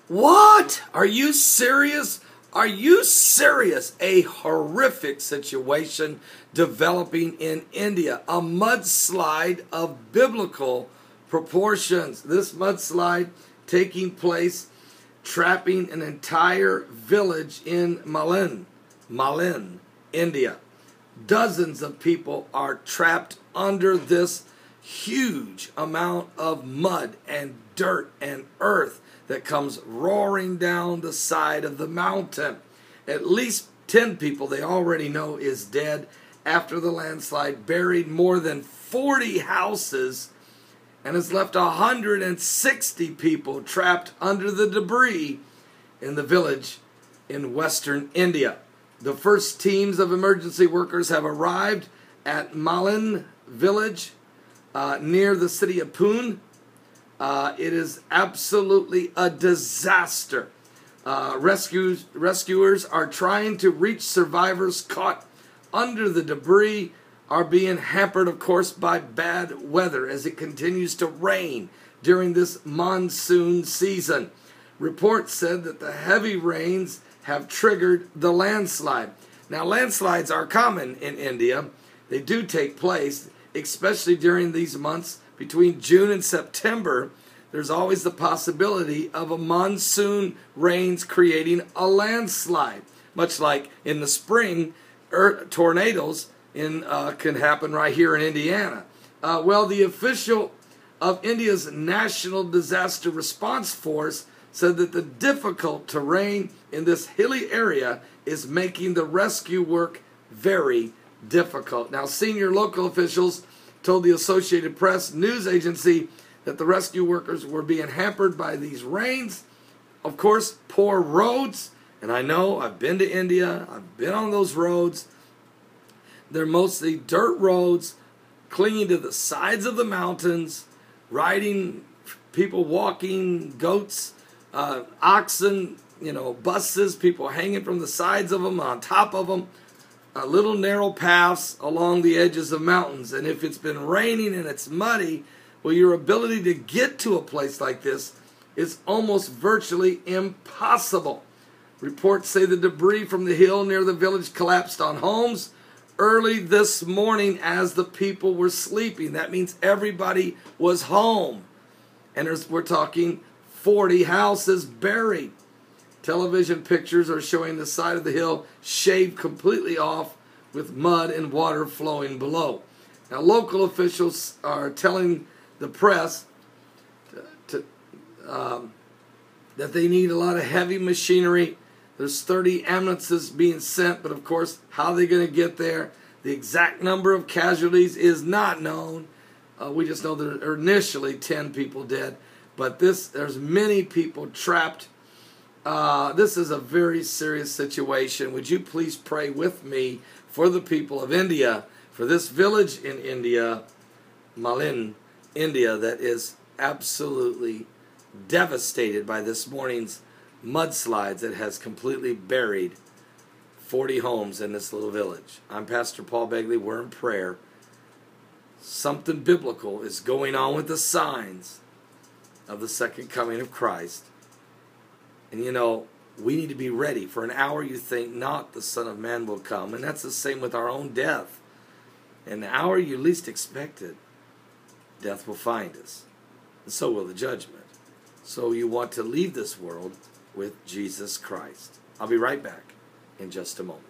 What? Are you serious? Are you serious? A horrific situation developing in India. A mudslide of biblical proportions. This mudslide taking place, trapping an entire village in Malin, India. Dozens of people are trapped under this huge amount of mud and dirt and earth that comes roaring down the side of the mountain. At least 10 people they already know is dead after the landslide buried more than 40 houses and has left 160 people trapped under the debris in the village in western India. The first teams of emergency workers have arrived at Malin village near the city of Pune. It is absolutely a disaster. Rescuers are trying to reach survivors caught under the debris, are being hampered, of course, by bad weather as it continues to rain during this monsoon season. Reports said that the heavy rains have triggered the landslide. Now, landslides are common in India. They do take place, especially during these months between June and September. There's always the possibility of a monsoon rains creating a landslide. Much like in the spring, tornadoes can happen right here in Indiana. Well, the official of India's National Disaster Response Force said that the difficult terrain in this hilly area is making the rescue work very difficult. Now, senior local officials told the Associated Press news agency that the rescue workers were being hampered by these rains. Of course, poor roads. And I know, I've been to India. I've been on those roads. They're mostly dirt roads, clinging to the sides of the mountains, riding, people walking, goats, oxen, buses, people hanging from the sides of them, on top of them, little narrow paths along the edges of mountains. And if it's been raining and it's muddy, well, your ability to get to a place like this is almost virtually impossible. Reports say the debris from the hill near the village collapsed on homes early this morning as the people were sleeping. That means everybody was home. And we're talking 40 houses buried. Television pictures are showing the side of the hill shaved completely off with mud and water flowing below. Now, local officials are telling the press that they need a lot of heavy machinery. There's 30 ambulances being sent, but of course, how are they going to get there? The exact number of casualties is not known. We just know there are initially 10 people dead, but there's many people trapped. This is a very serious situation. Would you please pray with me for the people of India, for this village in India, Malin, India, that is absolutely devastated by this morning's mudslides that has completely buried 40 homes in this little village. I'm Pastor Paul Begley. We're in prayer. Something biblical is going on with the signs of the second coming of Christ. And we need to be ready. For an hour you think not, the Son of Man will come. And that's the same with our own death. In the hour you least expect it, death will find us. And so will the judgment. So you want to leave this world with Jesus Christ. I'll be right back in just a moment.